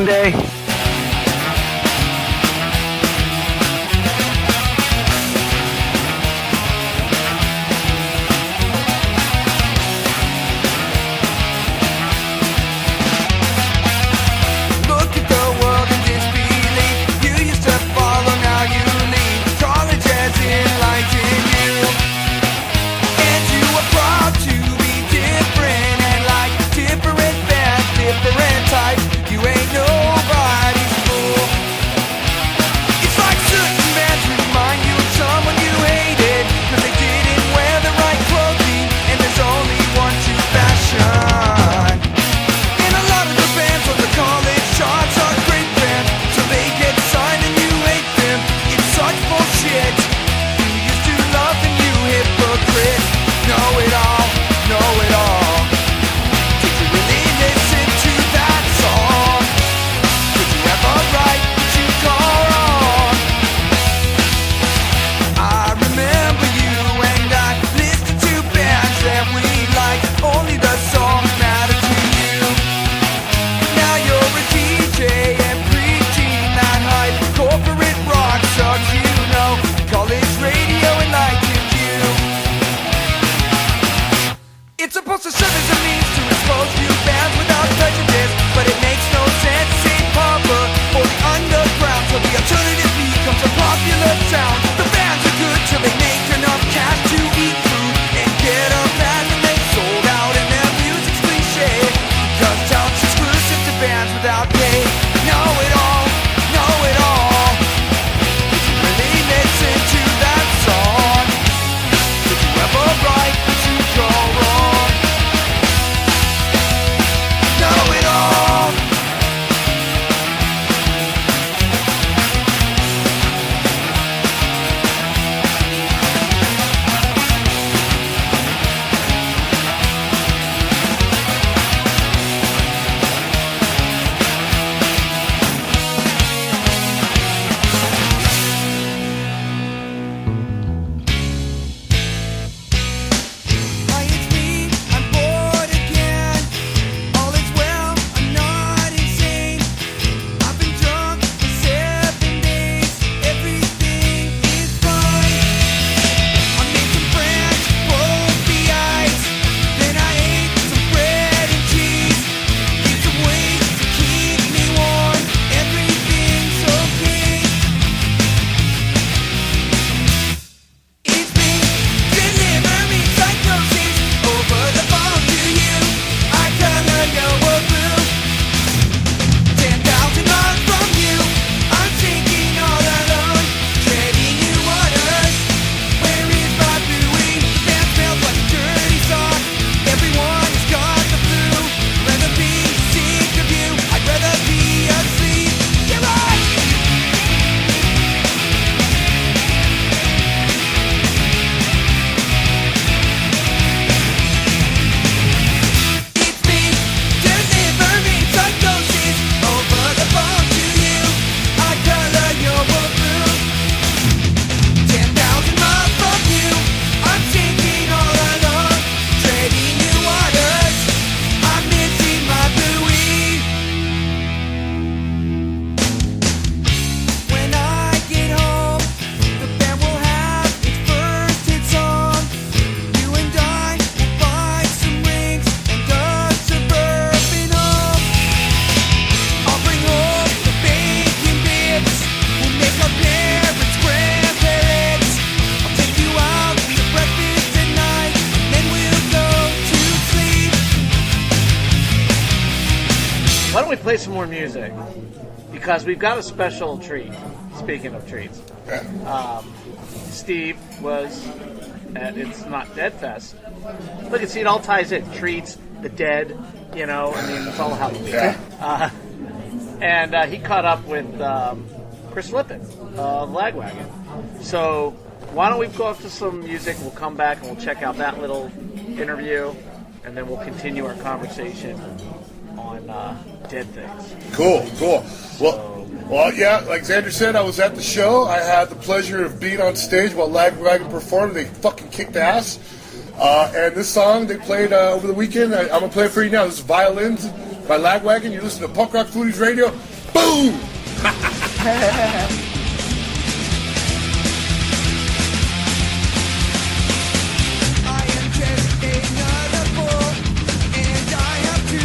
Thanksgiving Day. It's supposed to serve as a means to expose new bands without prejudice, but it makes no sense, safe harbor for the underground, till the alternative becomes a popular sound. The bands are good till they make enough cash to eat food and get a band, and they sold out and their music's cliche, cause talent's exclusive to bands without pay. Know it all, know it all. Did you really listen to that song? Did you ever write to go wrong? Why don't we play some more music? Because we've got a special treat. Speaking of treats, Steve was at It's Not Dead Fest. Look, see, it all ties in. Treats, the dead, you know, I mean, it's all Halloween. Yeah. And he caught up with Chris Lippin of Lagwagon. So why don't we go up to some music, we'll come back and we'll check out that little interview, and then we'll continue our conversation on dead things. Cool. Well, yeah, like Xander said, I was at the show. I had the pleasure of being on stage while Lagwagon performed. They fucking kicked ass. And this song they played over the weekend, I'm going to play it for you now. This is Violins by Lagwagon. You listen to Punk Rock Foodies Radio. Boom! I am just another fool, and I have to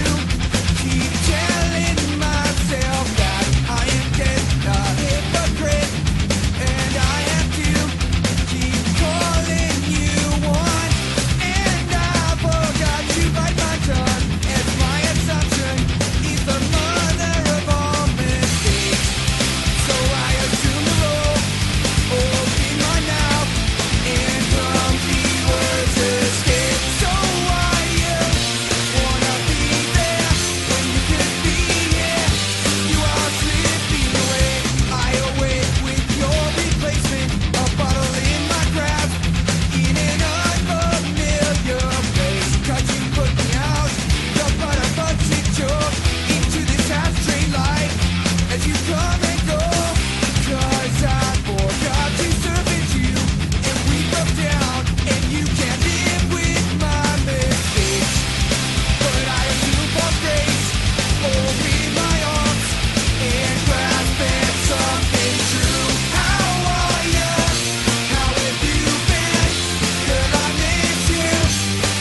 keep telling myself that I am just a hypocrite, and I have to keep calling you one, and I forgot to bite my tongue, as my assumption is the mother of all mistakes. So I assume the role, open my mouth, and clumsy words escape. So why you wanna be there when you could be here? You are slipping away. I awake with your replacement, a bottle in my grasp, in an unfamiliar place. Touching put me out, the butt of a joke into this ashtray light as you come and go. 'Cause I forgot to service you, and we broke down, and you can't live with my mistakes. But I assume for grace, open my arms, and grasp at something true. How are you? How have you been? Girl, I miss you.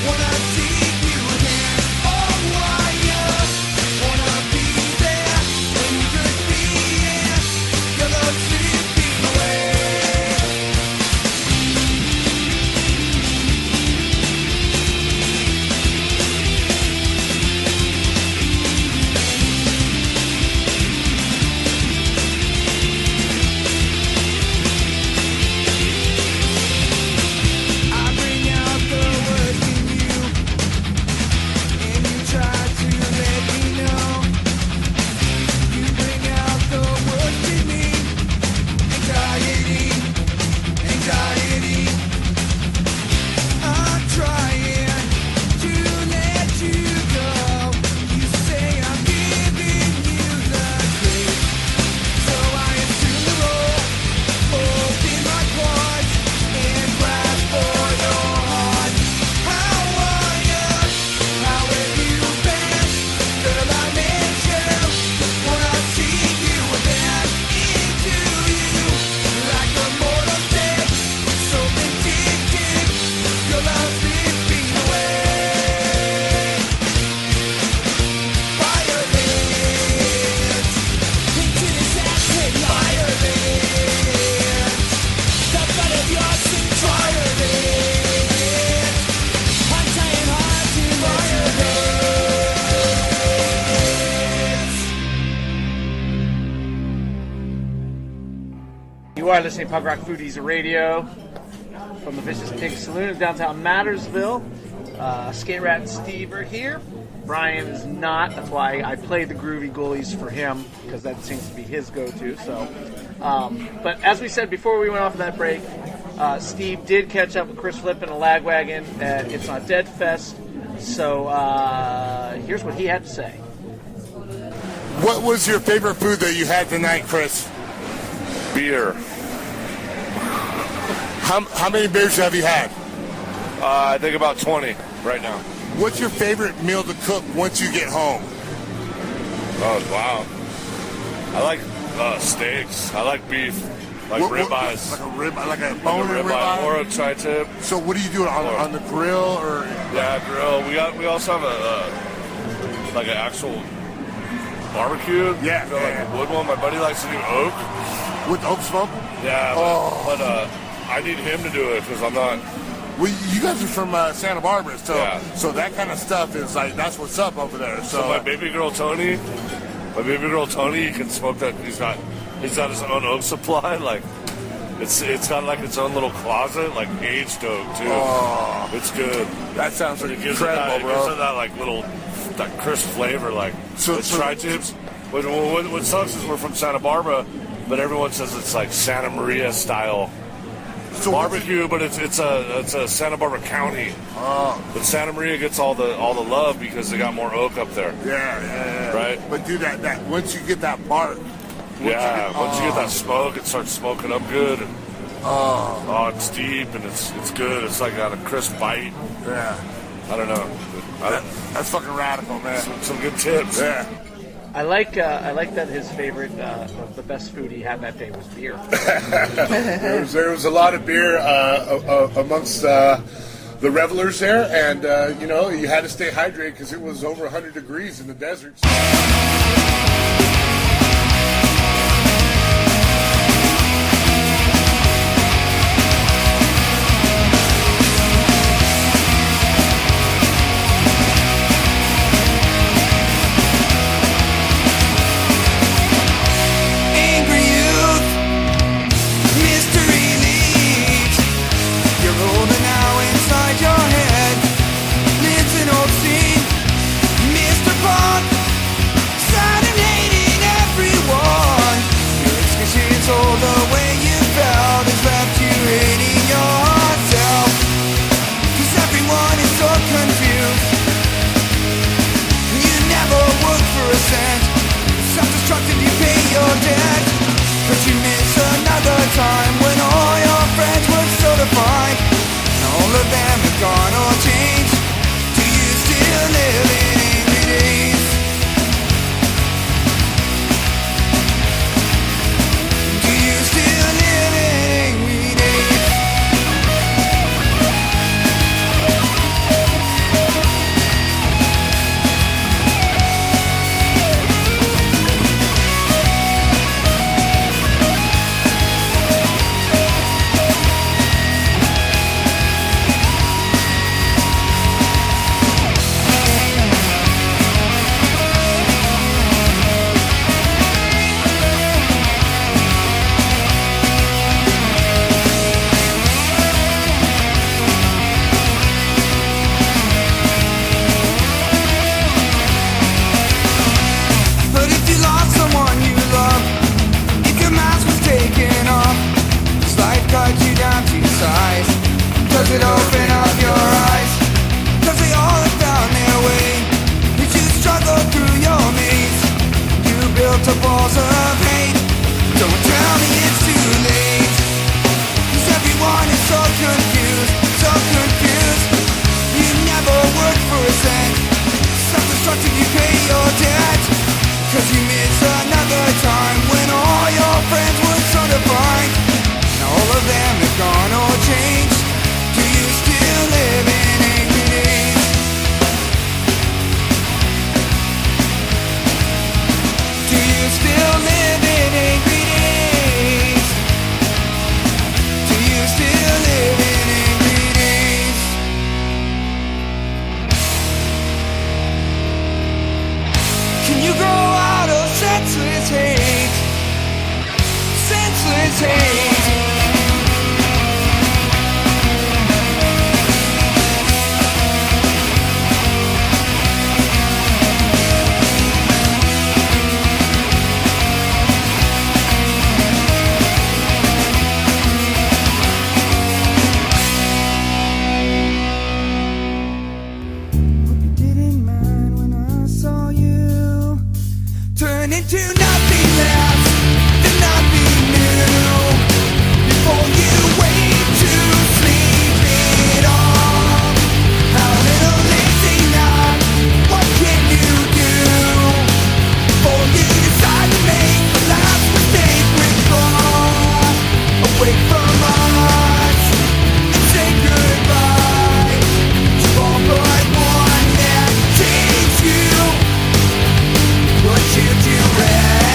Wanna see you again. Oh, why you wanna be there when you could be here? Your love slipping away. I bring out the worst in you, and you try to let me know. You bring out the worst in me. Anxiety, anxiety. I'm trying to let you go. You say I'm giving you the grace, so I assume the role, open my quads, and grasp for your heart. How are you? How have you been? Girl, I miss you. Wanna see you again, into you, like a mortal step, so vindictive. Your love slipping away. Violence into this ashtray. Violence, the butt of your sin. Violence, I'm trying hard to violence. You are listening to Punk Rock Foodies Radio from the Vicious Pig Saloon in downtown Mattersville. Skate Rat and Steve are here. Brian is not. That's why I played the Groovy Ghoulies for him, because that seems to be his go-to. So, but as we said before we went off that break, Steve did catch up with Chris Flippin and Lagwagon at It's Not Dead Fest. So here's what he had to say. What was your favorite food that you had tonight, Chris? Beer. How many beers have you had? I think about 20 right now. What's your favorite meal to cook once you get home? Oh, wow. I like steaks. I like beef. Like ribeyes. Like a bone and ribeye? Or a tri-tip. So what do you do on the grill or? Yeah, grill. We also have like an actual barbecue. Yeah, you know, like a wood one. My buddy likes to do oak. With oak smoke? Yeah, but I need him to do it because I'm not. Well, you guys are from Santa Barbara, so Yeah. so that kind of stuff is like that's what's up over there. So My baby girl Tony, he can smoke that. He's got his own oak supply. Like it's got like its own little closet, like aged oak too. Oh. It's good. that sounds It gives incredible, it gives bro. it that like little that crisp flavor. Like So- the so- tri-tips. What sucks is we're from Santa Barbara, but everyone says it's like Santa Maria style So barbecue, but it's a Santa Barbara County. But Santa Maria gets all the love because they got more oak up there. Yeah. Right. But dude, that once you get that bark, Once you get that smoke, it starts smoking up good. And, it's deep and it's good. It's like got a crisp bite. yeah, I don't know. that's fucking radical, man. Some good tips. Yeah. I like that his favorite, the best food he had that day was beer. There was a lot of beer amongst the revelers there, and you had to stay hydrated because it was over 100 degrees in the deserts. Angry youth, mystery leaves. You're older now inside your head. Lives an old scene, Mr. Punk, sad and hating everyone. Your excuses, all the way you felt has left you hating yourself. 'Cause everyone is so confused. You never worked for a cent. Self-destructive, you pay your debt. But you miss another time when all your friends were so defined. Now all of them have gone or changed. Do you still live in angry days? Do you still live in angry days? But if you lost someone you love, if your mask was taken off, this life cut you down to size. Does it open up your eyes? Cause they all have found their way. As you struggle through your maze, you built up walls of hate. Don't tell me it's too late. Cause everyone is so confused, so confused. You never worked for a cent. Self-destructive, you pay your debt. Cause you miss another time when all your friends were so defined. Now all of them have gone or changed. Do you still live in angry days? Do you still live in angry days? Do you still live in angry days? Can you grow out of senseless hate? Senseless hate. Hope you didn't mind when I saw you turn into nothing less than nothing new. Before you wait to sleep it off, how little lazy not, what can you do? Before you decide to make the last mistake, withdraw away from us and say goodbye to all but one that takes you. Put you to rest.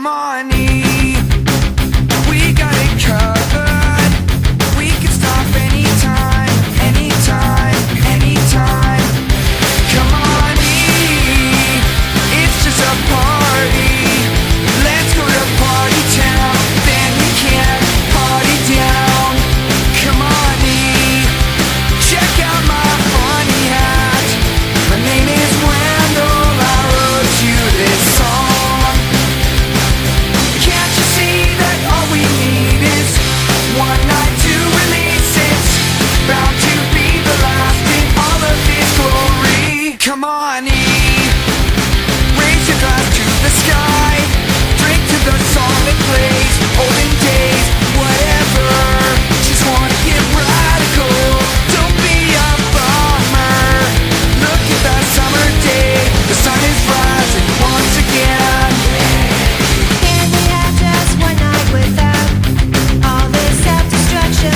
Come on, E. We got it covered. We can stop anytime, anytime, anytime. Come on, E. It's just a party. Let's go to party town. Then we can party down. Come on, E. Check out my funny hat. My name is Randall. I wrote you this song. Can't you see that all we need is one night to release it? Bound to be the last in all of its glory. Come on, E. Raise your glass to the sky. Drink to the song that plays. Olden days, whatever. Just wanna get radical. Don't be a bummer. Look at that summer day. The sun is rising once again. And we have just one night without all this self-destruction.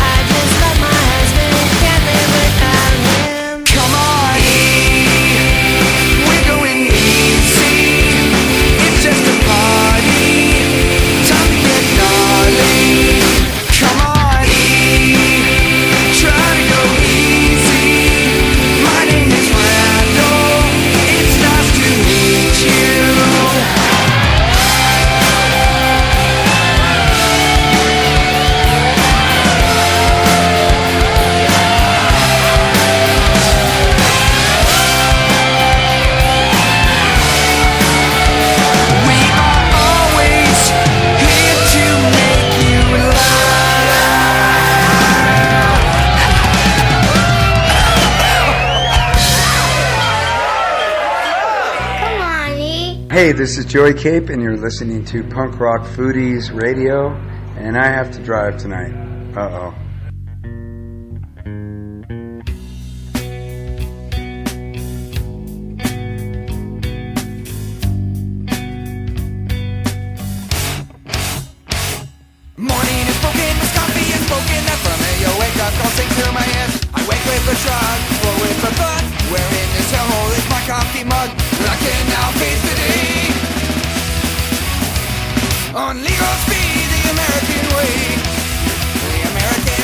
I just love my husband, can't live without him. Come on, E. We're going easy. It's just a party. Time to get gnarly. Come on, E. Try to go easy. My name is Randall. It's nice to meet you. We are always here to make you Come on, E. Hey, this is Joey Cape, and you're listening to Punk Rock Foodies Radio, and I have to drive tonight. Uh-oh. Morning is broken, this coffee is broken. That familiar wake up call sings through my ears. I wake with a shrug, or with a thought. Where in this hellhole is my coffee mug? I can now face the day. On legal speed, the American way. The American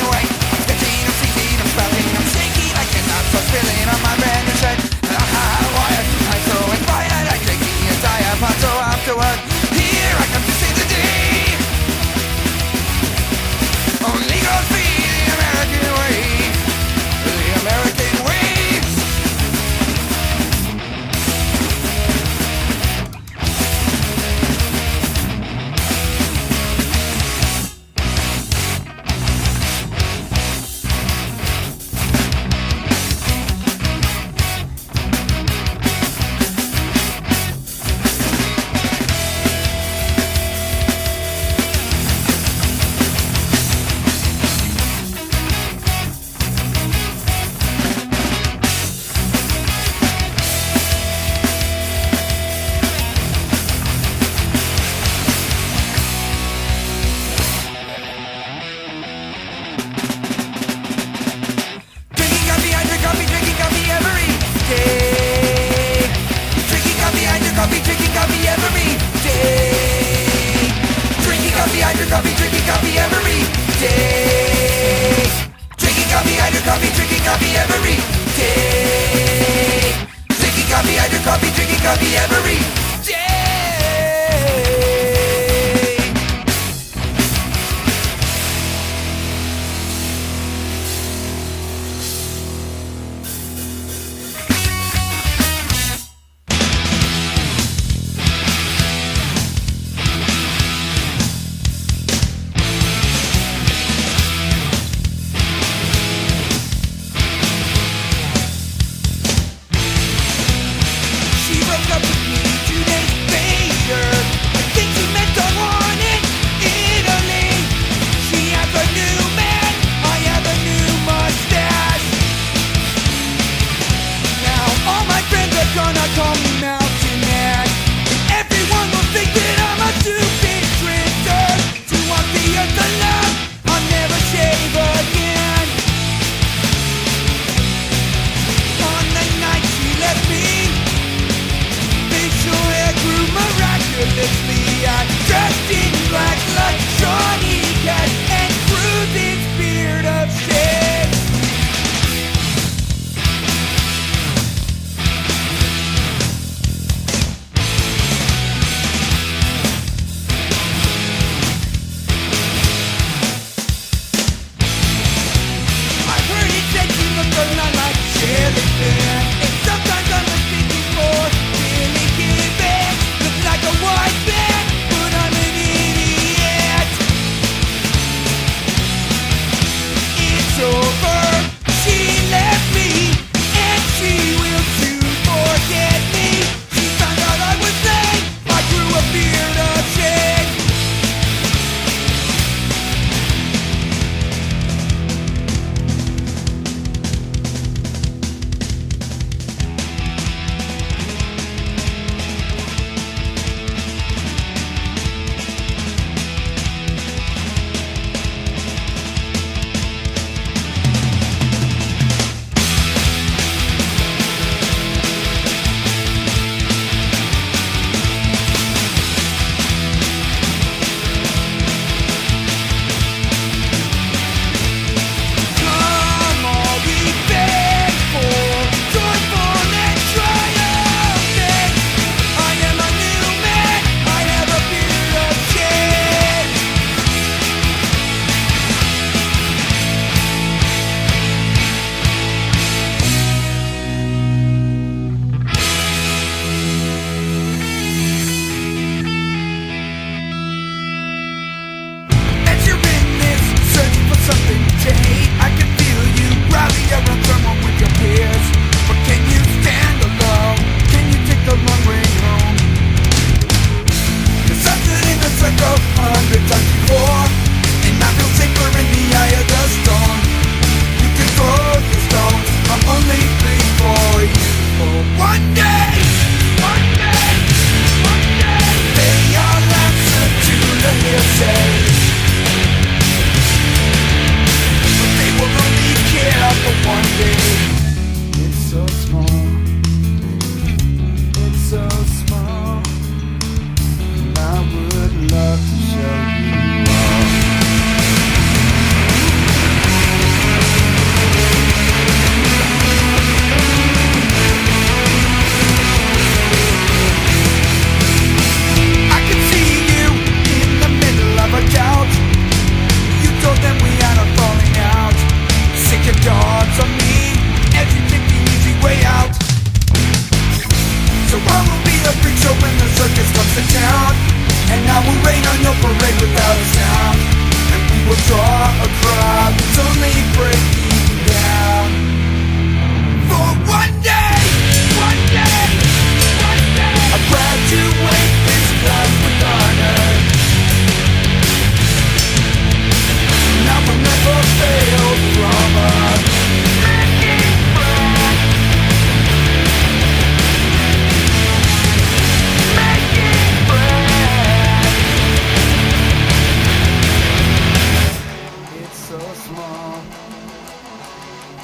small.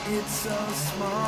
It's so small.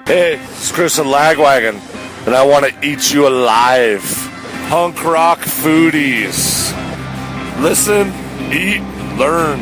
Hey, it's Chris and Lagwagon, and I want to eat you alive. Punk rock foodies. Listen, eat, learn.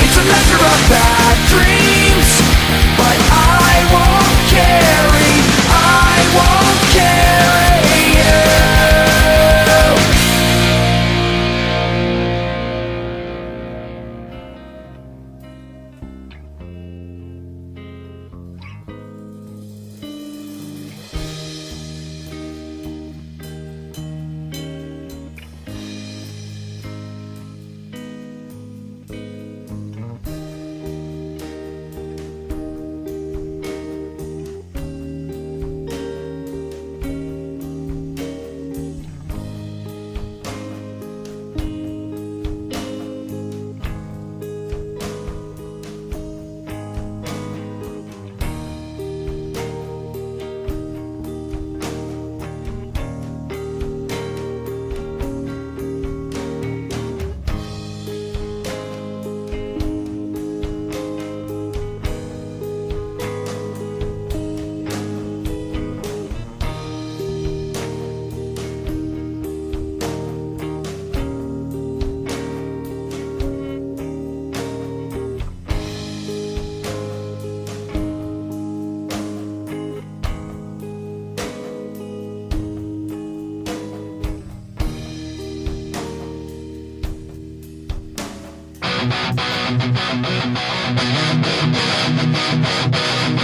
It's a lesser of bad dreams, but I won't carry you.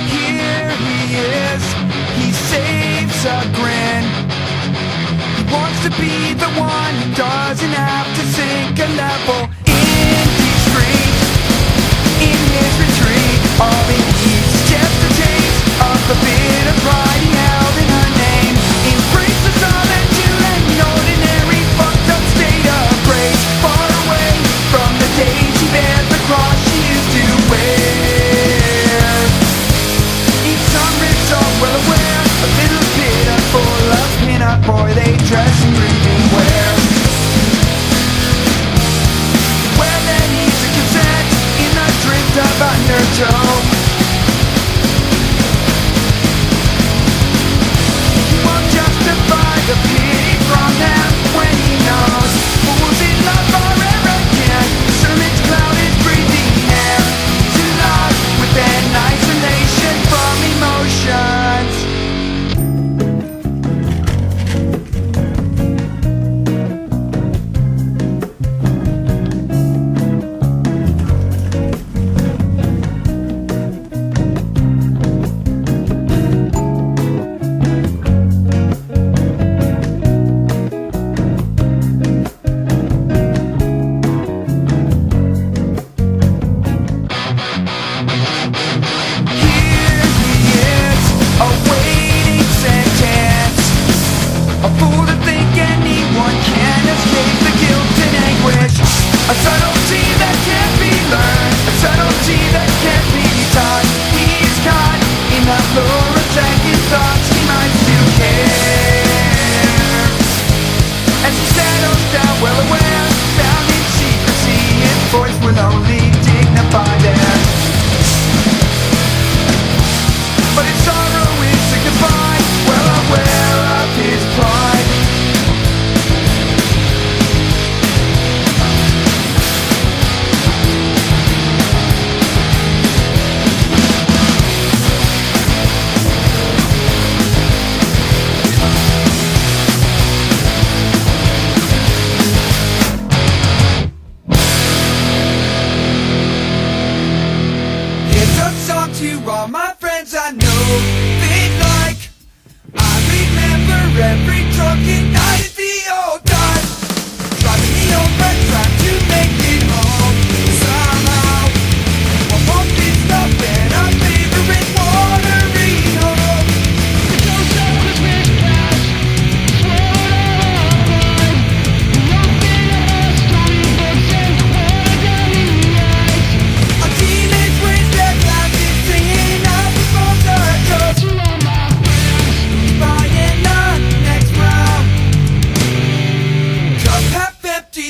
Here he is, he saves a grin. He wants to be the one who doesn't have to sink a level in these streets. In his retreat, all he needs is just a taste of the bit of pride he held in her name. Embrace the solitude and ordinary fucked up state of grace. Far away from the days she bears the cross she used to wear. Each summer's all well aware, a little bit of full of pin-up boy they dress and breathing wear. Well, then he's a consent in the drift of undertow. He won't justify the pity from them when he knows fools in love are arrogant. Sermon's clouded breathing air, too loud within isolation from emotions.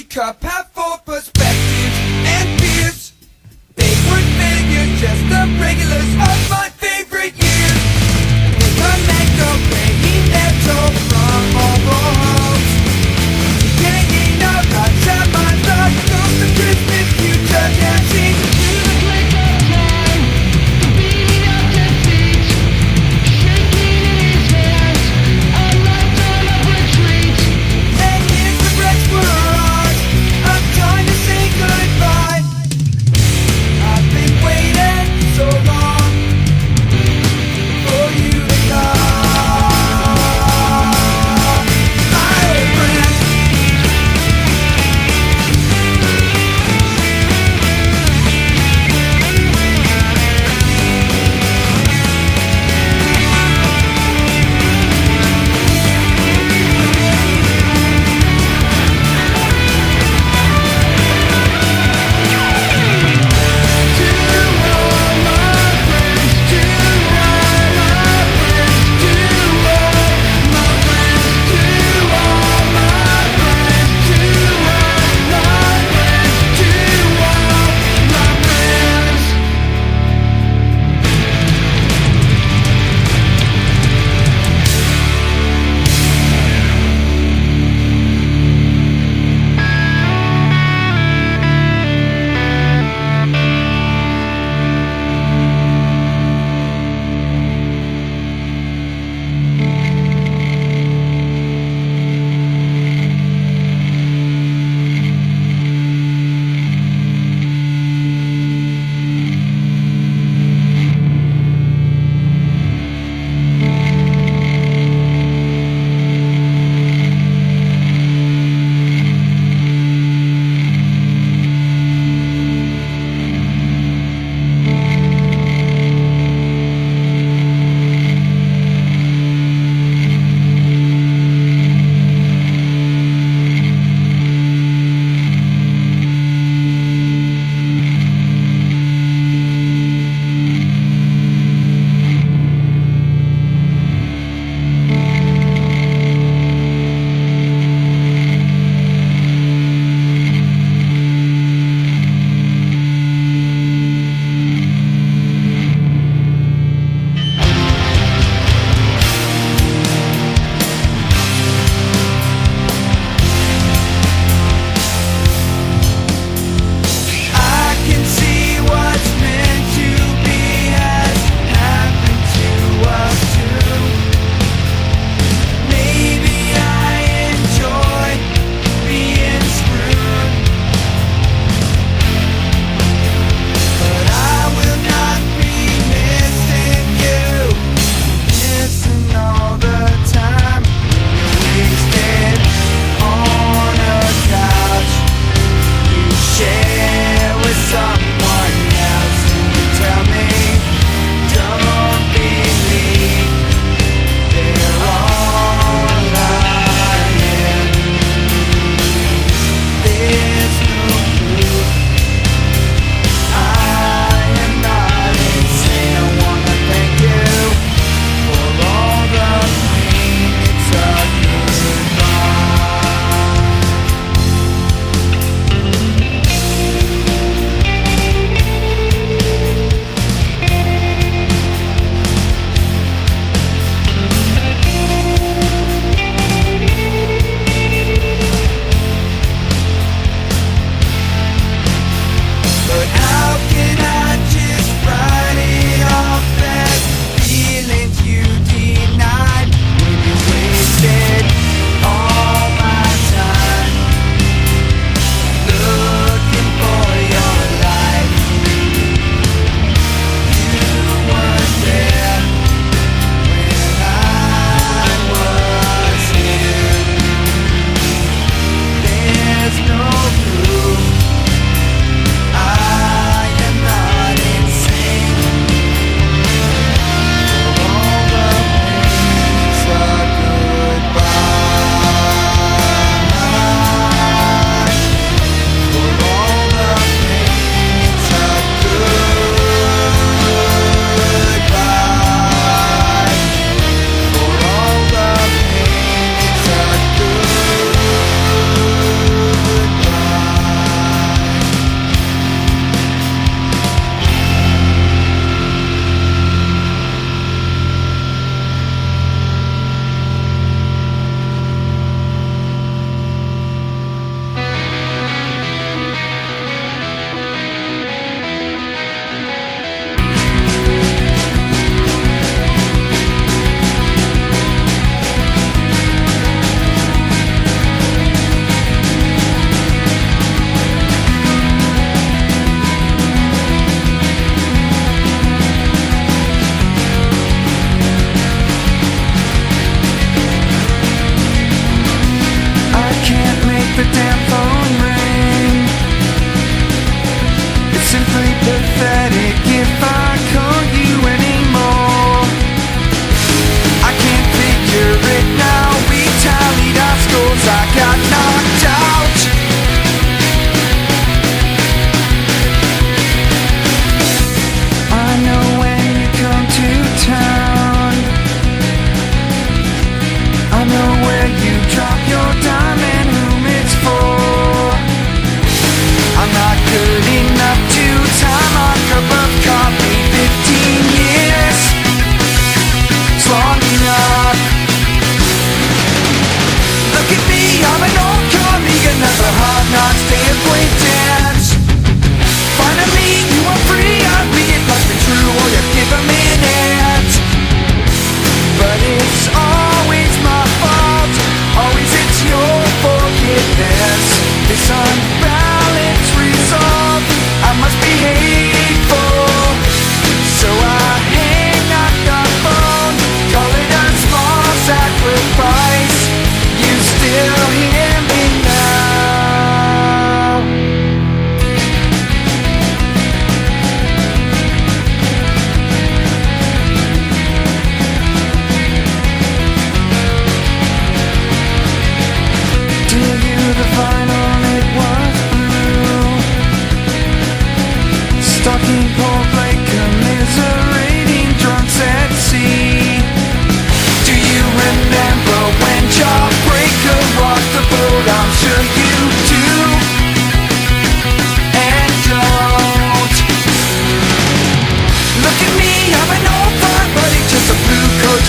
Cup half full perspectives and fears. They weren't failures, just the regulars of my favorite years. They come and go, paying their toll from all homes. Hanging out outside my thoughts, ghost of Christmas future dancing to the click of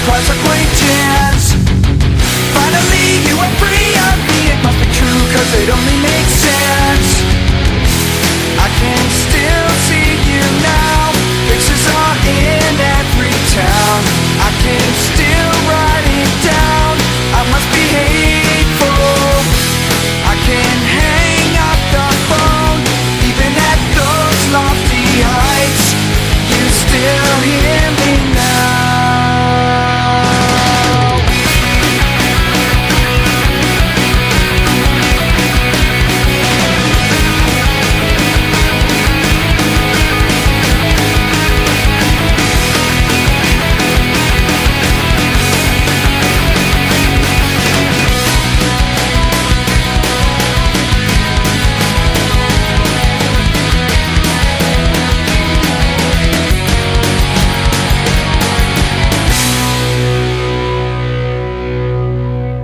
cross acquaintance. Finally you are free of me, it must be true, cause it only makes sense. I can still see you now, pictures are in every town. I can still write it down, I must be hateful. I can hang up the phone, even at those lofty heights. You still hear me now.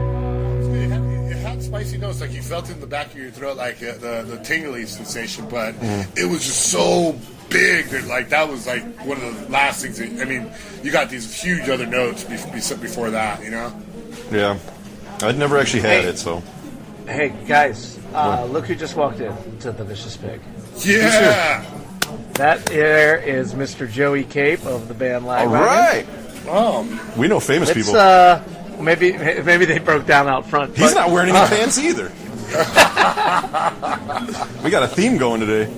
It had spicy notes, like you felt it in the back of your throat, like the tingly sensation, but it was just so big that like that was like one of the last things that, I mean, you got these huge other notes before that, you know? Yeah. I'd never actually had Hey. it, so. Hey guys, look who just walked in to the Vicious Pig. Yeah! That there is Mr. Joey Cape of the band All Lagwagon. right. Oh, We know famous Let's people. maybe they broke down out front. He's but- not wearing any pants either. We got a theme going today.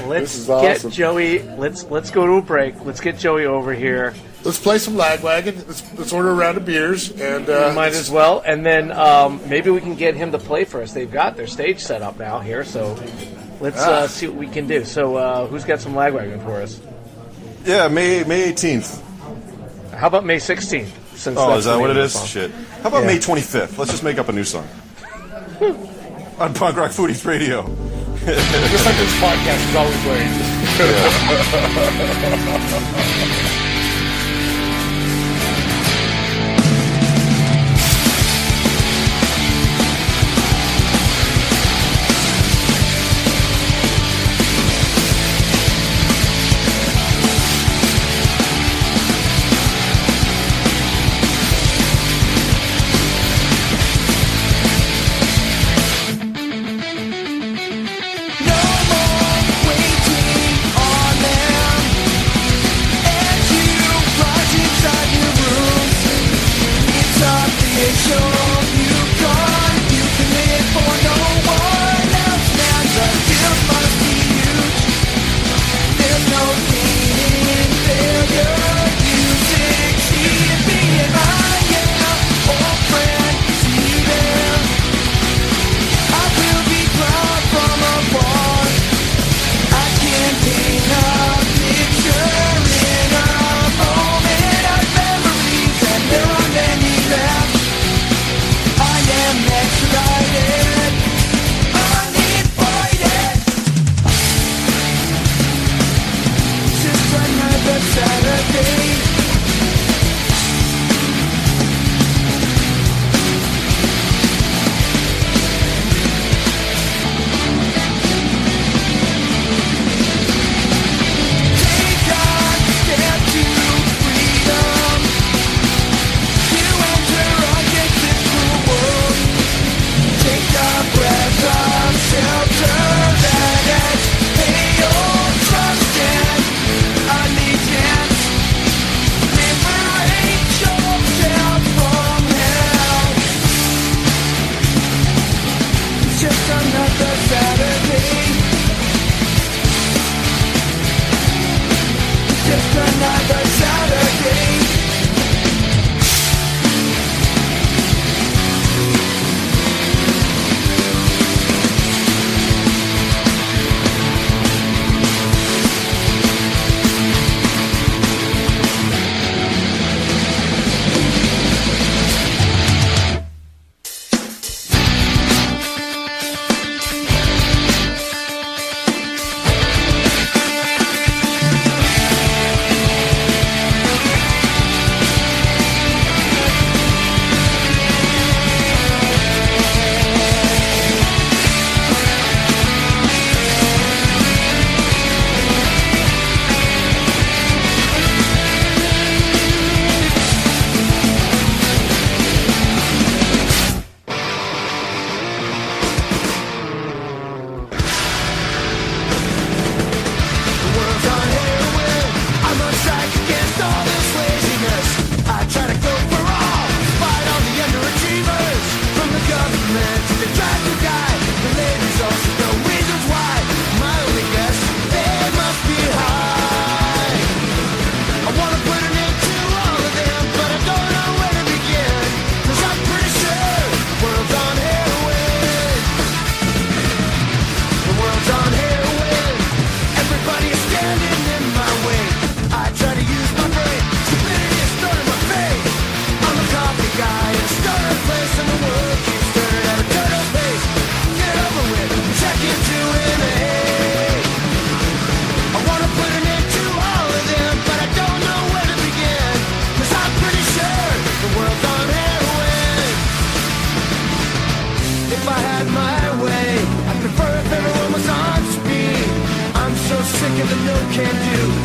Let's is get awesome. Joey. Let's go to a break. Let's get Joey over here. let's play some Lagwagon. Let's order a round of beers, and Might as well, and then maybe we can get him to play for us. They've got their stage set up now here, so let's see what we can do. So who's got some Lagwagon for us? Yeah, May 18th. How about May 16th? Since Oh, that's is the that name what of it the is? song. Shit. How about Yeah. May 25th? Let's just make up a new song. On Punk Rock Foodies Radio. just like this podcast is always late. No more waiting on them. As you rise inside your rooms, it's official. You've gone. You can live for no one else. Now the guilt must be huge. There's no gain in failure. You succeed in being I am. Old friend, see you there. I will be proud from afar. I can paint a picture in a moment of memories, and there are many left. I am extradited, uninvited. Just another Saturday. Take a step to freedom. You enter against this cruel world. Take a breath of shelter that has paid your trust and allegiance. Liberate yourself from hell. It's just another Saturday. Just another Saturday.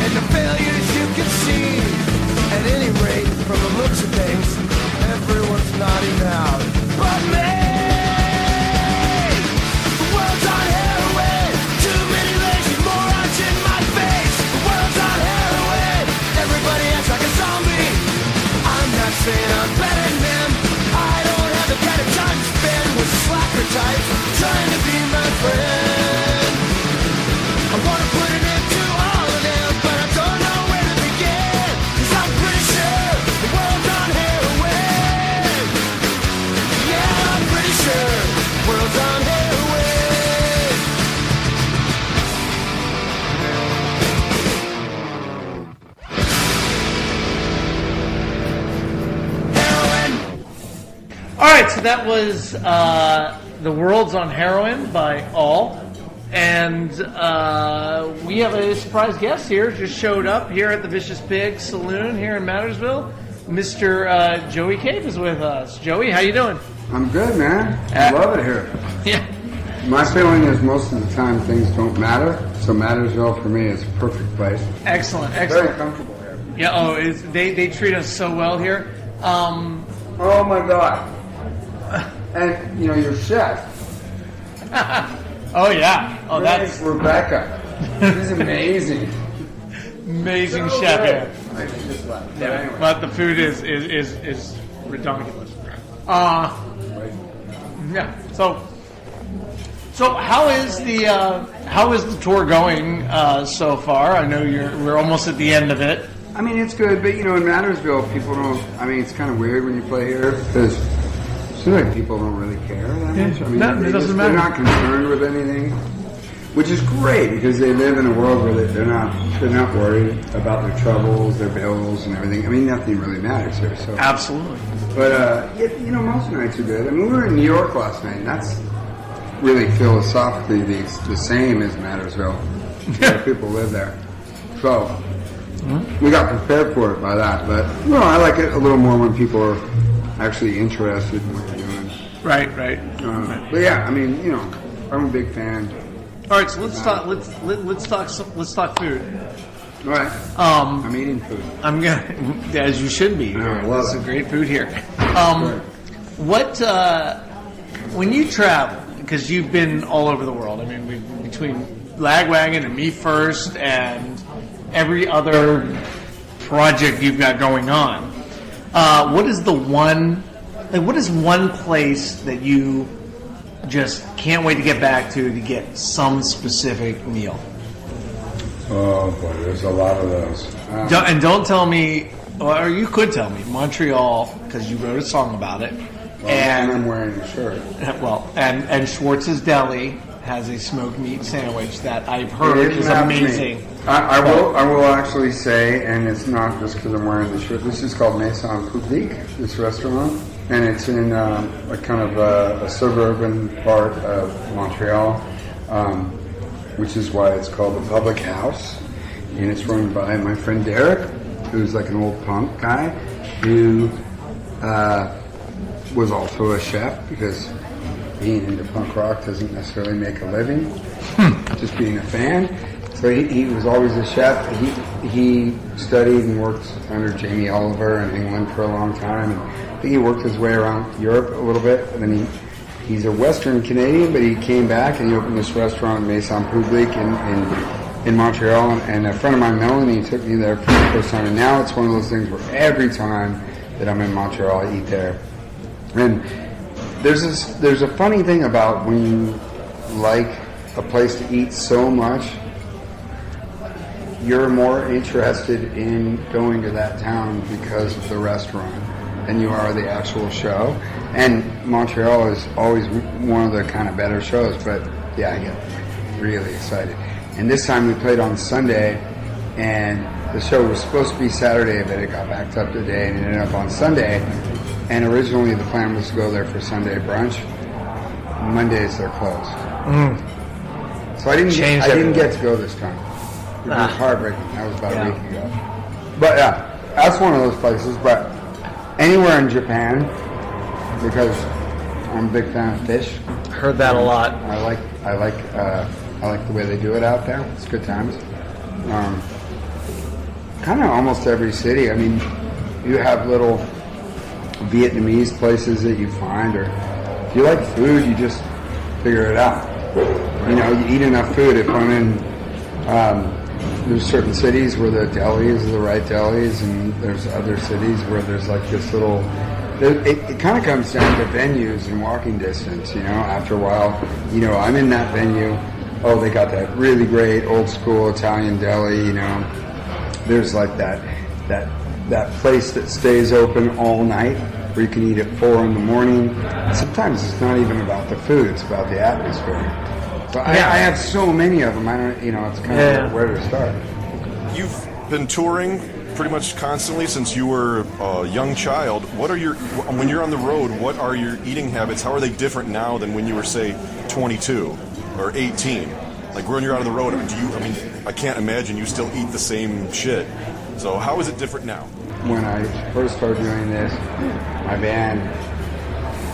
and the failures you can see. At any rate, from the looks of things, everyone's nodding out. But me, the world's on heroin. Too many lazy morons in my face. The world's on heroin. Everybody acts like a zombie. I'm not saying I'm better than them. I don't have the kind of time to spend with slacker types trying to be my friend. I wanna put an end to all of them, but I don't know where to begin. 'Cause I'm pretty sure the world's on heroin. Yeah, I'm pretty sure the world's on heroin. Heroin. All right, so that was The World's on Heroin by All. And we have a surprise guest here, just showed up here at the Vicious Pig Saloon here in Mattersville. Mr. Joey Cave is with us. Joey, how you doing? I'm good, man. I love it here. Yeah. My feeling is most of the time things don't matter, so Mattersville for me is a perfect place. Excellent, Very excellent. comfortable here. Yeah, they treat us so well here. Oh my God. And, you know, your chef, Oh, yeah. Oh, that's Rebecca. She's amazing. amazing So chef good. here. I just left. But Yeah, anyway. but the food is ridiculous. Yeah. So how is the tour going so far? I know we're almost at the end of it. I mean, it's good, but, you know, in Mattersville, people don't, I mean, it's kind of weird when you play here, because it seems like people don't really care that much. I mean, it doesn't matter. They're not concerned with anything, which is great, because they live in a world where they're not worried about their troubles, their bills, and everything. I mean, nothing really matters here, so. Absolutely. But, yeah, you know, most nights are good. I mean, we were in New York last night, and that's really philosophically the same as Mattersville. A lot of people live there. So, we got prepared for it by that. But, no, I like it a little more when people are actually interested in what you're doing. Right. But, yeah, I mean, you know, I'm a big fan. All right, so let's talk food. All right. I'm eating food. I'm gonna, as you should be. I love There's it. some great food here. Right. What when you travel, because you've been all over the world. I mean, between Lagwagon and Me First and every other project you've got going on. What is one place that you just can't wait to get back to get some specific meal? Oh, boy, there's a lot of those. Don't tell me, or you could tell me, Montreal, because you wrote a song about it. And I'm wearing a shirt. Well, and Schwartz's Deli has a smoked meat sandwich that I've heard It is didn't have amazing. me. I will actually say, and it's not just because I'm wearing the shirt. This is called Maison Publique, this restaurant, and it's in a kind of a suburban part of Montreal, which is why it's called the Public House, and it's run by my friend Derek, who's like an old punk guy, who was also a chef, because being into punk rock doesn't necessarily make a living, just being a fan. So he was always a chef. He studied and worked under Jamie Oliver in England for a long time, and I think he worked his way around Europe a little bit, and then he's a Western Canadian, but he came back and he opened this restaurant, Maison Publique, in Montreal, and a friend of mine, Melanie, took me there for the first time, and now it's one of those things where every time that I'm in Montreal, I eat there. And there's a funny thing about when you like a place to eat so much, you're more interested in going to that town because of the restaurant than you are the actual show. And Montreal is always one of the kind of better shows, but yeah, I get really excited. And this time we played on Sunday, and the show was supposed to be Saturday, but it got backed up today and it ended up on Sunday. And originally the plan was to go there for Sunday brunch. Mondays they're closed. So I didn't get to go this time. It was heartbreaking. That was about a week ago. But yeah, that's one of those places. But anywhere in Japan, because I'm a big fan of fish. Heard that a lot. I like the way they do it out there. It's good times. kind of almost every city. I mean, you have little Vietnamese places that you find, or if you like food, you just figure it out. You know, you eat enough food. If I'm in, there's certain cities where the delis are the right delis, and there's other cities where there's like this little. It kind of comes down to venues and walking distance. You know, after a while, you know, I'm in that venue. Oh, they got that really great old school Italian deli. You know, there's like that place that stays open all night, where you can eat at 4 a.m. Sometimes it's not even about the food; it's about the atmosphere. So I have so many of them. I don't, you know, it's kind of where to start. You've been touring pretty much constantly since you were a young child. What are when you're on the road, what are your eating habits? How are they different now than when you were, say, 22 or 18? Like when you're out on the road, I can't imagine you still eat the same shit. So how is it different now? When I first started doing this, my band,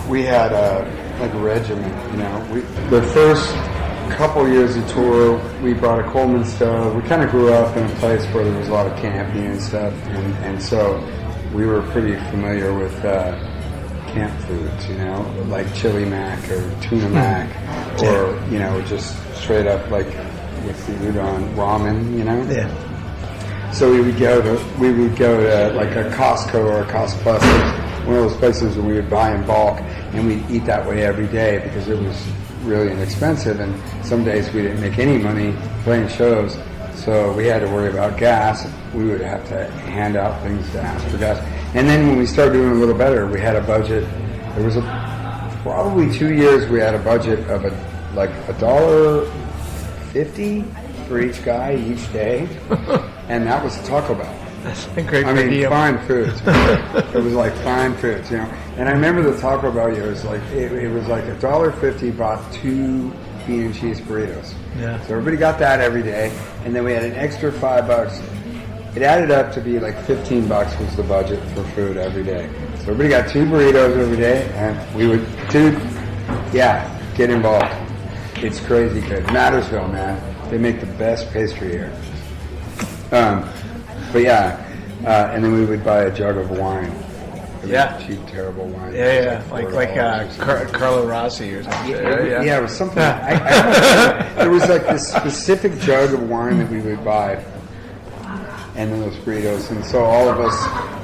we had a regiment, you know. The first couple years of tour, we brought a Coleman stove. We kind of grew up in a place where there was a lot of camping and stuff, and so we were pretty familiar with camp foods, you know, like chili mac or tuna mac, or, you know, just straight up like with the udon ramen, you know. Yeah. So we would go to like a Costco or a Cost Plus, one of those places where we would buy in bulk, and we'd eat that way every day because it was really inexpensive, and some days we didn't make any money playing shows, so we had to worry about gas. We would have to hand out things to ask for gas. And then when we started doing a little better, we had a budget. There was probably 2 years we had a budget of $1.50 for each guy each day, and that was Taco Bell. That's a great I mean, idea. fine foods. It was like fine foods, you know. And I remember the Taco Bell years, like it was like $1.50 bought 2 bean and cheese burritos. Yeah. So everybody got that every day, and then we had an extra $5. It added up to be like $15 was the budget for food every day. So everybody got 2 burritos every day, and we would, get involved. It's crazy good. Mattersville, man, they make the best pastry here. But and then we would buy a jug of wine. Cheap, terrible wine. Like Carlo Rossi or something. Yeah, it was something. There was like this specific jug of wine that we would buy, and then those burritos, and so all of us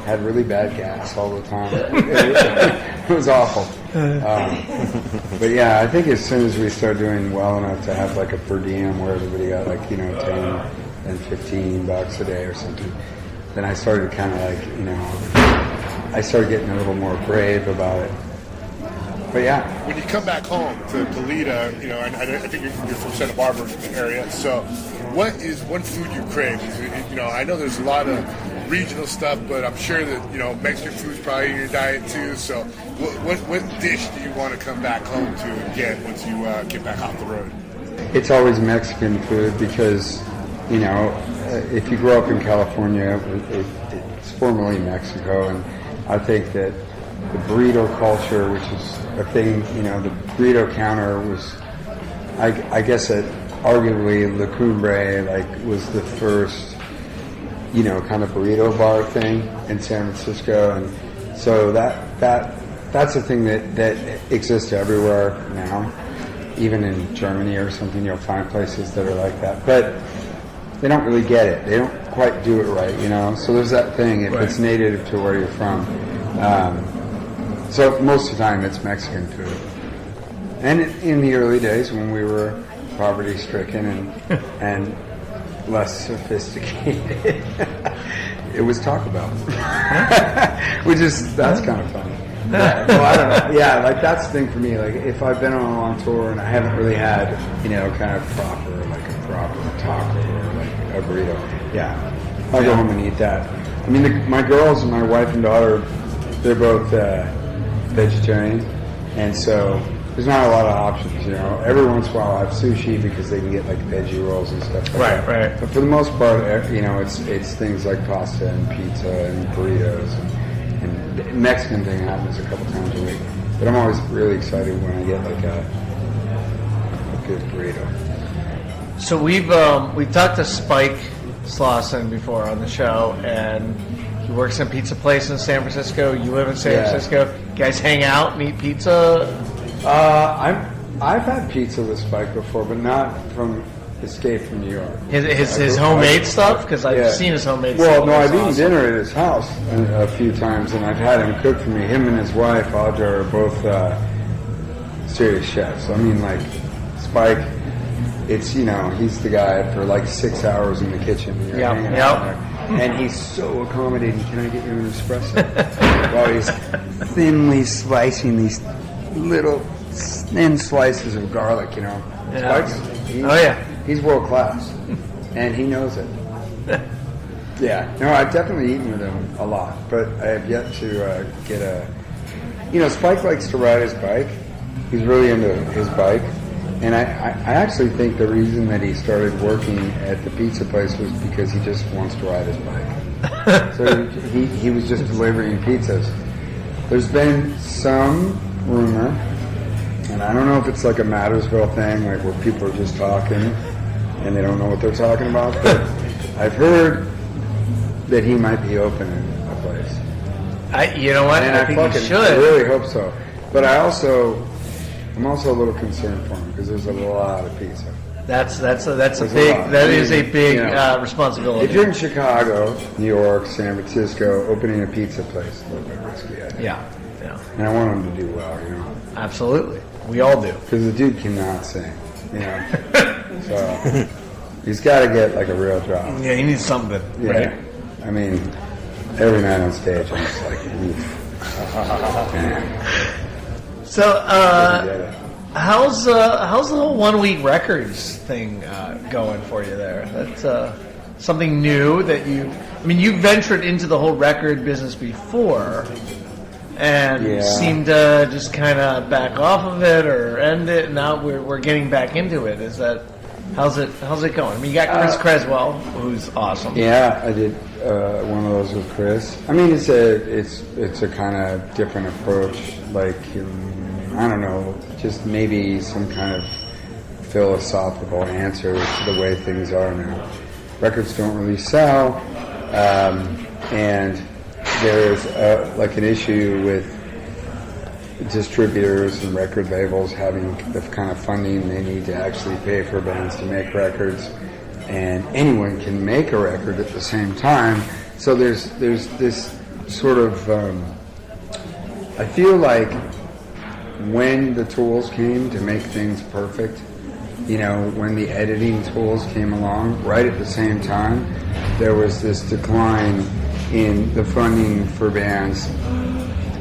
had really bad gas all the time. It was awful. But yeah, I think as soon as we started doing well enough to have like a per diem where everybody got like, you know, 10 and $15 a day or something, then I started kind of like, you know, I started getting a little more brave about it. But yeah. When you come back home to Toledo, you know, and I think you're from Santa Barbara area, so what is one food you crave? You know, I know there's a lot of regional stuff, but I'm sure that, you know, Mexican food's probably in your diet too, so what dish do you want to come back home to and get once you get back off the road? It's always Mexican food because, you know, if you grow up in California, it's formerly Mexico, and I think that the burrito culture, which is a thing, you know, the burrito counter was, I guess that arguably La Cumbre, like, was the first, you know, kind of burrito bar thing in San Francisco, and so that's a thing that exists everywhere now. Even in Germany or something, you'll find places that are like that, but they don't really get it. They don't quite do it right, you know. So there's that thing. If it's native to where you're from, so most of the time it's Mexican food. And in the early days when we were poverty-stricken and less sophisticated, it was Taco Bell, that's kind of funny. Yeah, well, I don't know. Yeah, like that's the thing for me. Like if I've been on a long tour and I haven't really had, you know, kind of proper taco or like a burrito, yeah, I'll go home and eat that. I mean, my girls and my wife and daughter, they're both vegetarian, and so there's not a lot of options, you know. Every once in a while I have sushi because they can get like veggie rolls and stuff like that. Right. But for the most part, you know, it's things like pasta and pizza and burritos, and the Mexican thing happens a couple times a week. But I'm always really excited when I get like a good burrito. So we've talked to Spike Slauson before on the show, and he works in a pizza place in San Francisco. You live in San Francisco. You guys hang out and eat pizza? I've had pizza with Spike before, but not from Escape from New York. His homemade stuff? Because I've seen his homemade stuff. Well, no, I've eaten dinner at his house a few times, and I've had him cook for me. Him and his wife, Audra, are both serious chefs. I mean, like, Spike, it's, he's the guy for like 6 hours in the kitchen. You're hanging out there. And he's so accommodating. Can I get you an espresso? While he's thinly slicing these little thin slices of garlic, Spike's, he's world class, and he knows it. No, I've definitely eaten with him a lot, but I have yet to get a. Spike likes to ride his bike. He's really into his bike, and I actually think the reason that he started working at the pizza place was because he just wants to ride his bike. So he was just delivering pizzas. There's been some rumor, and I don't know if it's like a Mattersville thing, like where people are just talking and they don't know what they're talking about, but I've heard that he might be opening a place. You know what? And I think he should. I really hope so. But I'm also a little concerned for him because there's a lot of pizza. That is a big responsibility. If you're in Chicago, New York, San Francisco, opening a pizza place is a little bit risky, I think. Yeah. And I want him to do well, Absolutely. We all do. Because the dude cannot sing, So he's got to get like a real job. Yeah, he needs something. Yeah. Right? I mean, every night on stage, I'm just like, oof. So, how's the whole 1 week records thing going for you there? That's something new that you ventured into the whole record business before, and seemed to just kind of back off of it or end it. Now we're getting back into it. How's it going? I mean, you got Chris Creswell, who's awesome. Yeah, I did one of those with Chris. I mean, it's a kind of different approach. Like, I don't know, just maybe some kind of philosophical answer to the way things are now. Records don't really sell, and there's like an issue with distributors and record labels having the kind of funding they need to actually pay for bands to make records, and anyone can make a record at the same time. So there's this sort of I feel like when the tools came to make things perfect, when the editing tools came along, right at the same time, there was this decline in the funding for bands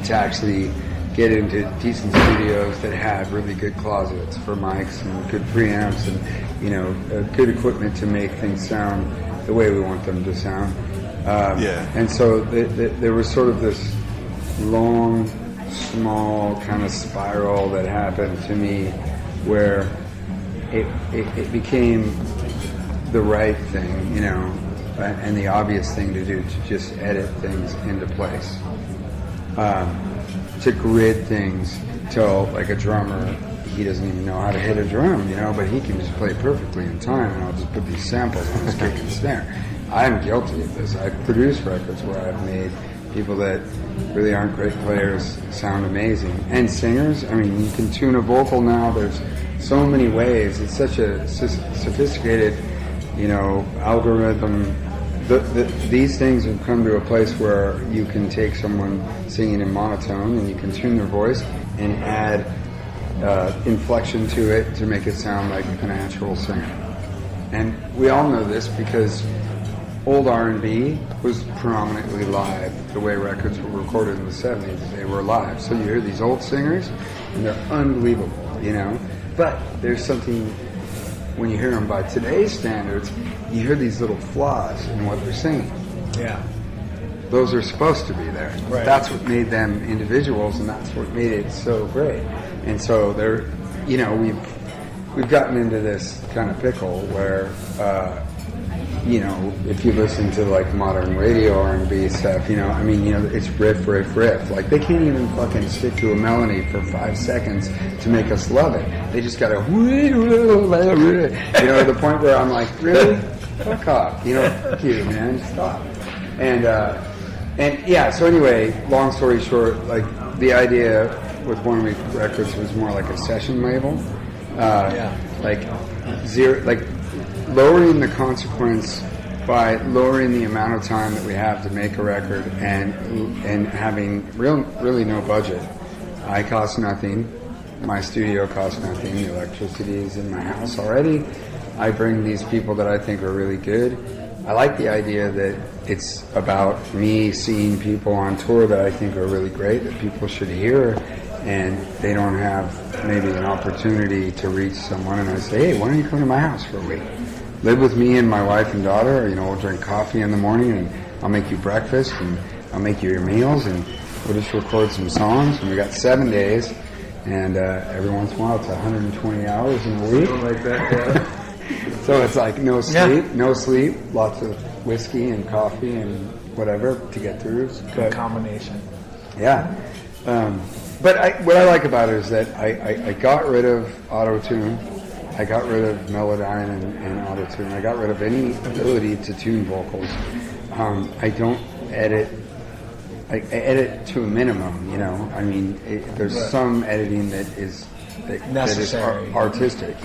to actually get into decent studios that had really good closets for mics and good preamps and good equipment to make things sound the way we want them to sound. And so there was sort of this long, small kind of spiral that happened to me where it became the right thing, and the obvious thing to do to just edit things into place. To grid things till, like, a drummer, he doesn't even know how to hit a drum, but he can just play perfectly in time, and I'll just put these samples on his kick and snare. I'm guilty of this. I've produced records where I've made people that really aren't great players sound amazing. And singers, I mean, you can tune a vocal now. There's so many ways. It's such a sophisticated, algorithm. These things have come to a place where you can take someone singing in monotone and you can tune their voice and add inflection to it to make it sound like a natural singer. And we all know this because old R&B was predominantly live. The way records were recorded in the 70s, they were live. So you hear these old singers and they're unbelievable, But there's something, when you hear them by today's standards, you hear these little flaws in what they're singing. Yeah. Those are supposed to be there. Right. That's what made them individuals, and that's what made it so great. And so they're, we've gotten into this kind of pickle where, if you listen to like modern radio R&B stuff, it's riff. Like, they can't even fucking stick to a melody for 5 seconds to make us love it. They just gotta, to the point where I'm like, really? fuck off. Fuck you, man. Stop. And yeah, so anyway, long story short, like, the idea with 1 Week Records was more like a session label. Like, lowering the consequence by lowering the amount of time that we have to make a record and having really no budget. I cost nothing. My studio costs nothing. The electricity is in my house already. I bring these people that I think are really good. I like the idea that it's about me seeing people on tour that I think are really great, that people should hear, and they don't have maybe an opportunity to reach someone, and I say, hey, why don't you come to my house for a week? Live with me and my wife and daughter. We'll drink coffee in the morning, and I'll make you breakfast, and I'll make you your meals, and we'll just record some songs. And we got 7 days, and every once in a while it's 120 hours in a week. Like that, yeah. So it's like no sleep, lots of whiskey and coffee and whatever to get through. Good combination. Yeah. But what I like about it is that I got rid of auto-tune. I got rid of Melodyne and auto-tune. I got rid of any ability to tune vocals. I don't edit. I edit to a minimum, I mean, there's some editing that is necessary, artistic,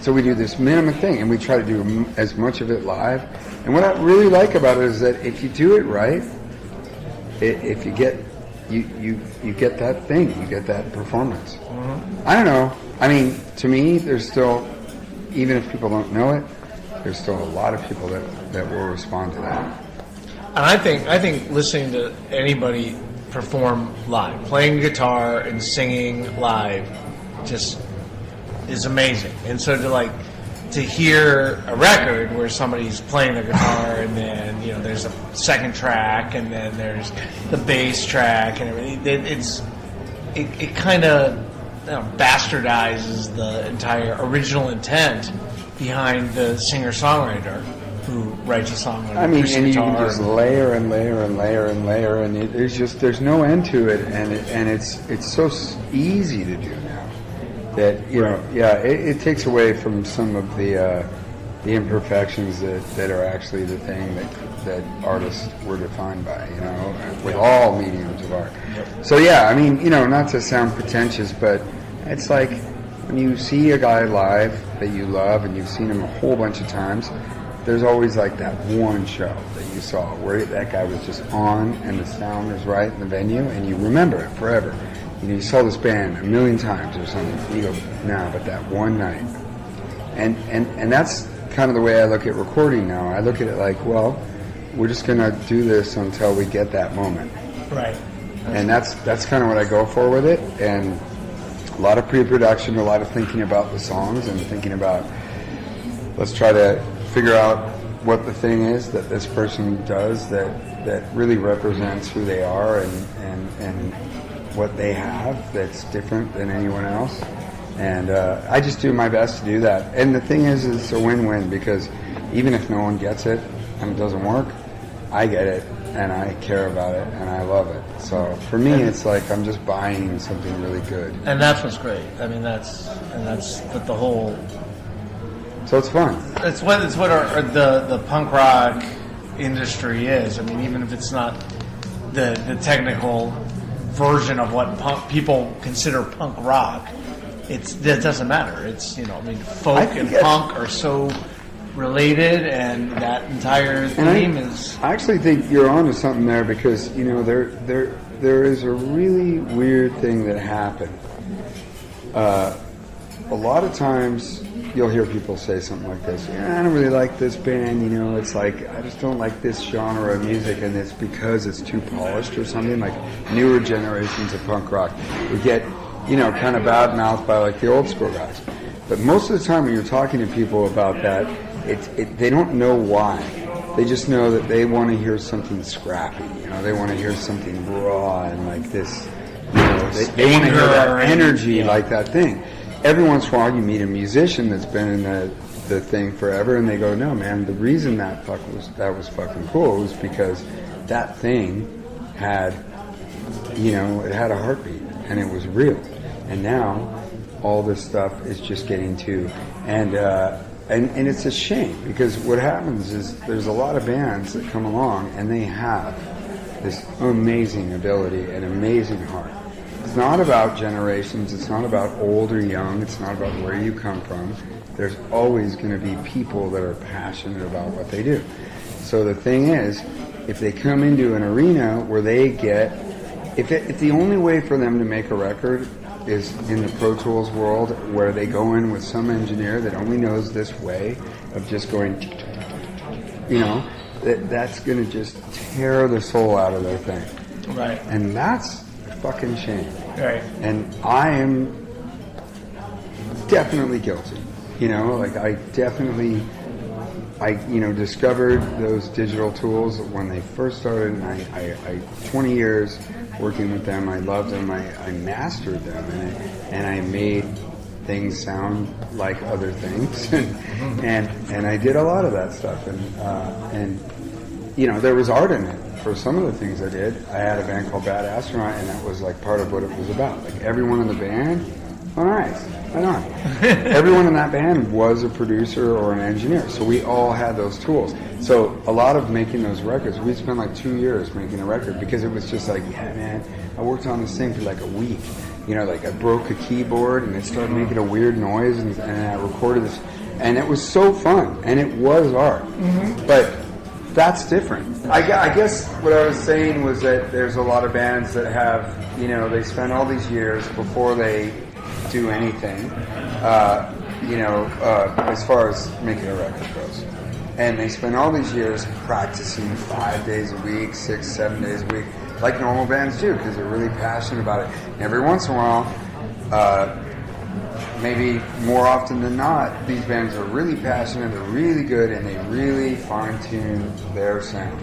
So we do this minimum thing, and we try to do as much of it live. And what I really like about it is that if you do it right, if you get you get that thing, you get that performance. Mm-hmm. I don't know. I mean, to me, there's still, even if people don't know it, there's still a lot of people that will respond to that. And I think listening to anybody perform live, playing guitar and singing live, just is amazing. And so to hear a record where somebody's playing the guitar and then there's a second track and then there's the bass track and everything, it kind of bastardizes the entire original intent behind the singer-songwriter who writes a song on and acoustic you guitar. can just layer and layer and layer and layer, and there's no end to it, and it's so easy to do now that it takes away from some of the imperfections that are actually the thing that artists were defined by, with all mediums of art. Yep. So I mean, not to sound pretentious, but it's like when you see a guy live that you love and you've seen him a whole bunch of times, there's always like that one show that you saw where that guy was just on and the sound was right in the venue and you remember it forever. You saw this band a million times or something. You go, but that one night. And that's kind of the way I look at recording now. I look at it like, well, we're just going to do this until we get that moment. Right. And that's kind of what I go for with it. And a lot of pre-production, a lot of thinking about the songs and thinking about, let's try to figure out what the thing is that this person does that really represents who they are and what they have that's different than anyone else. And I just do my best to do that. And the thing is, it's a win-win because even if no one gets it and it doesn't work, I get it and I care about it and I love it. So for me, it's like I'm just buying something really good. And that's what's great. I mean, that's what the whole. So it's fun. It's what the punk rock industry is. I mean, even if it's not the technical version of what people consider punk rock, that doesn't matter. It's folk and punk are so related, and that entire theme is. I actually think you're onto something there because there is a really weird thing that happened. A lot of times you'll hear people say something like this. I don't really like this band. It's like I just don't like this genre of music, and it's because it's too polished or something. Like newer generations of punk rock would get kind of bad mouthed by like the old school guys. But most of the time when you're talking to people about that, they don't know why. They just know that they want to hear something scrappy. They want to hear something raw and like this. They want to hear that energy, like that thing. Every once in a while, you meet a musician that's been in the thing forever, and they go, "No, man, the reason that was fucking cool was because that thing had, it had a heartbeat and it was real." And now all this stuff is just getting to, and and it's a shame because what happens is there's a lot of bands that come along and they have this amazing ability and amazing heart. It's not about generations. It's not about old or young. It's not about where you come from. There's always going to be people that are passionate about what they do. So the thing is, if they come into an arena where they get, if the only way for them to make a record is in the Pro Tools world where they go in with some engineer that only knows this way of just going, that's going to just tear the soul out of their thing. Right. And that's a fucking shame. Right. And I am definitely guilty. I discovered those digital tools when they first started, and I 20 years working with them, I loved them, I mastered them, and I made things sound like other things, and I did a lot of that stuff, and there was art in it for some of the things I did. I had a band called Bad Astronaut, and that was like part of what it was about. Like everyone in the band, oh nice, right on. Everyone in that band was a producer or an engineer, so we all had those tools. So a lot of making those records, we spent like 2 years making a record because it was just like, yeah, man, I worked on this thing for like a week. Like I broke a keyboard and it started making a weird noise, and I recorded this, and it was so fun, and it was art. But that's different. I guess what I was saying was that there's a lot of bands that have, they spend all these years before they do anything, as far as making a record goes. And they spend all these years practicing 5 days a week, 6, 7 days a week, like normal bands do, because they're really passionate about it. And every once in a while, maybe more often than not, these bands are really passionate, they're really good, and they really fine-tune their sound.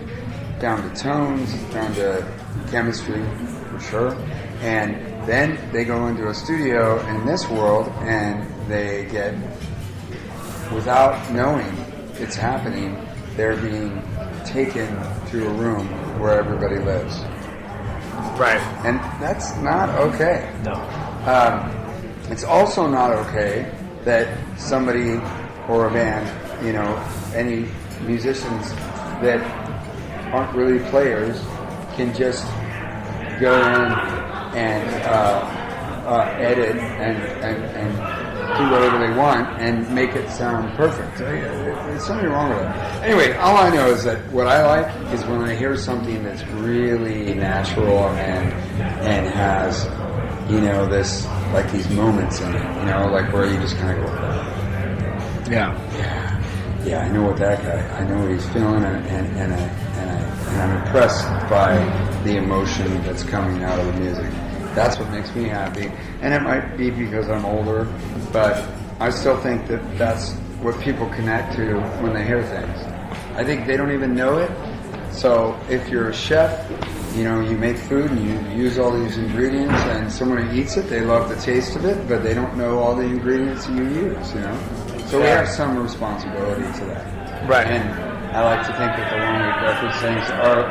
Down to tones, down to chemistry, for sure. And then they go into a studio in this world, and they get, without knowing it's happening, they're being taken to a room where everybody lives. Right. And that's not okay. No. It's also not okay that somebody or a band, any musicians that aren't really players can just go in and edit and do whatever they want and make it sound perfect. There's something wrong with it. Anyway, all I know is that what I like is when I hear something that's really natural and has, this, like these moments in it, like where you just kind of go, yeah, I know what that guy, I know what he's feeling, and I'm impressed by the emotion that's coming out of the music. That's what makes me happy. And it might be because I'm older, but I still think that that's what people connect to when they hear things. I think they don't even know it. So if you're a chef, you make food and you use all these ingredients, and someone eats it, they love the taste of it, but they don't know all the ingredients you use, So we have some responsibility to that. Right. And I like to think that the Long Week Records things are,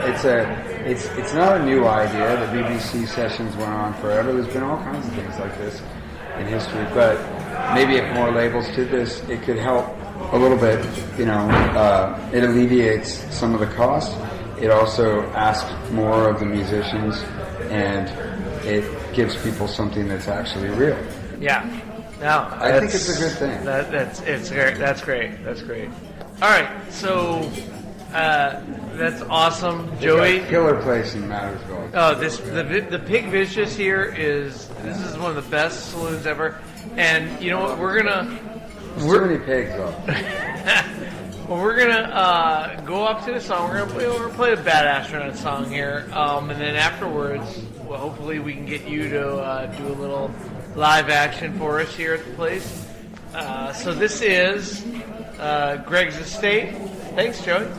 it's not a new idea. The BBC sessions went on forever. There's been all kinds of things like this in history, but maybe if more labels did this, it could help a little bit. It alleviates some of the cost. It also asks more of the musicians, and it gives people something that's actually real. Yeah. No, I think it's a good thing. That's great. That's great. All right, so that's awesome, Joey. Killer place in Mattersville. Oh, the Pig Vicious here is one of the best saloons ever, and you know what? There's too many pigs though. Well, we're gonna go up to the song. We're gonna play a Bad Astronaut song here, and then afterwards, well, hopefully we can get you to do a little live action for us here at the place. So this is Greg's Estate. Thanks, Joey.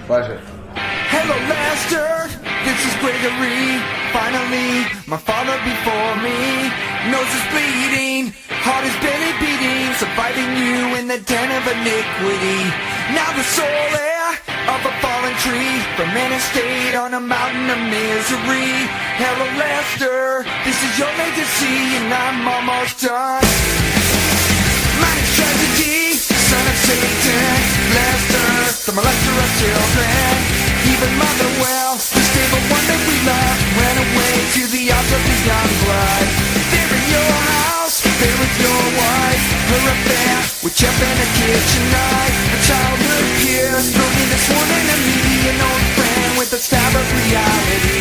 Pleasure. Hello, Lester. This is Gregory. Finally, my father before me. Nose is bleeding, heart is barely beating, surviving you in the den of iniquity. Now the sole heir of a fallen tree, from an estate on a mountain of misery. Hello, Lester. This is your legacy, and I'm almost done. Mine is tragedy, son of Satan, blessed earth, the molester of children. Even Motherwell, the stable one that we love, went away to the arms of his young blood. There in your house, there with your wife, her affair with Jeff in a kitchen knife. A childhood kiss, thrown in this morning to me, an old friend with a stab of reality.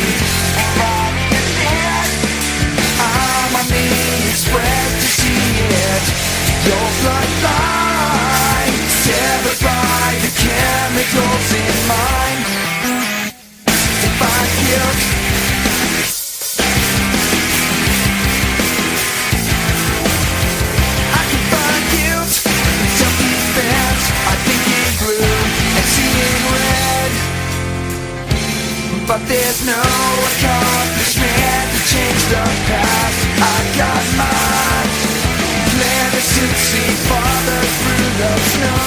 I'm on the express to see it. Your bloodline, severed by the chemicals in mine. Define guilt. I can find guilt, self-defense. I think in blue and seeing red. But there's no accomplishment to change the past. I got mine. Plan to see farther through the snow.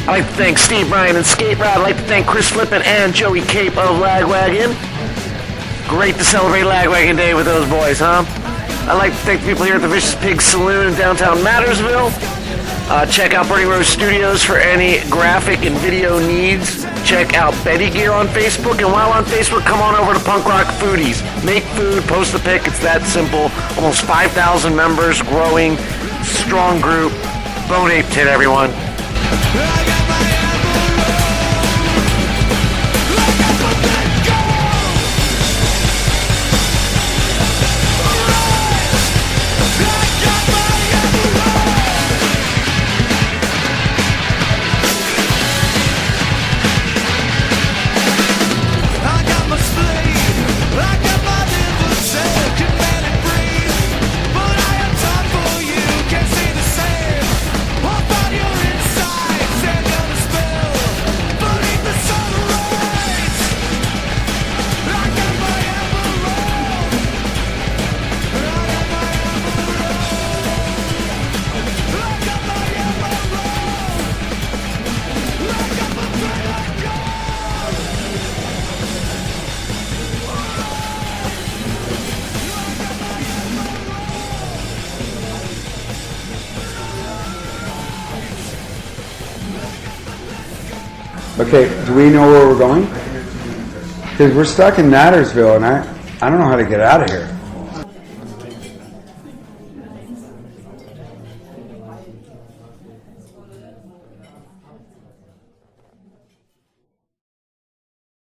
I'd like to thank Steve Ryan and Skate Rod. I'd like to thank Chris Flippin and Joey Cape of Lagwagon. Great to celebrate Lagwagon Day with those boys, huh? I'd like to thank the people here at the Vicious Pig Saloon in downtown Mattersville. Check out Burning Rose Studios for any graphic and video needs. Check out Betty Gear on Facebook. And while on Facebook, come on over to Punk Rock Foodies. Make food, post a pic. It's that simple. Almost 5,000 members, growing, strong group. Bone Ape Tit, everyone. Okay, do we know where we're going? Because we're stuck in Nattersville, and I don't know how to get out of here.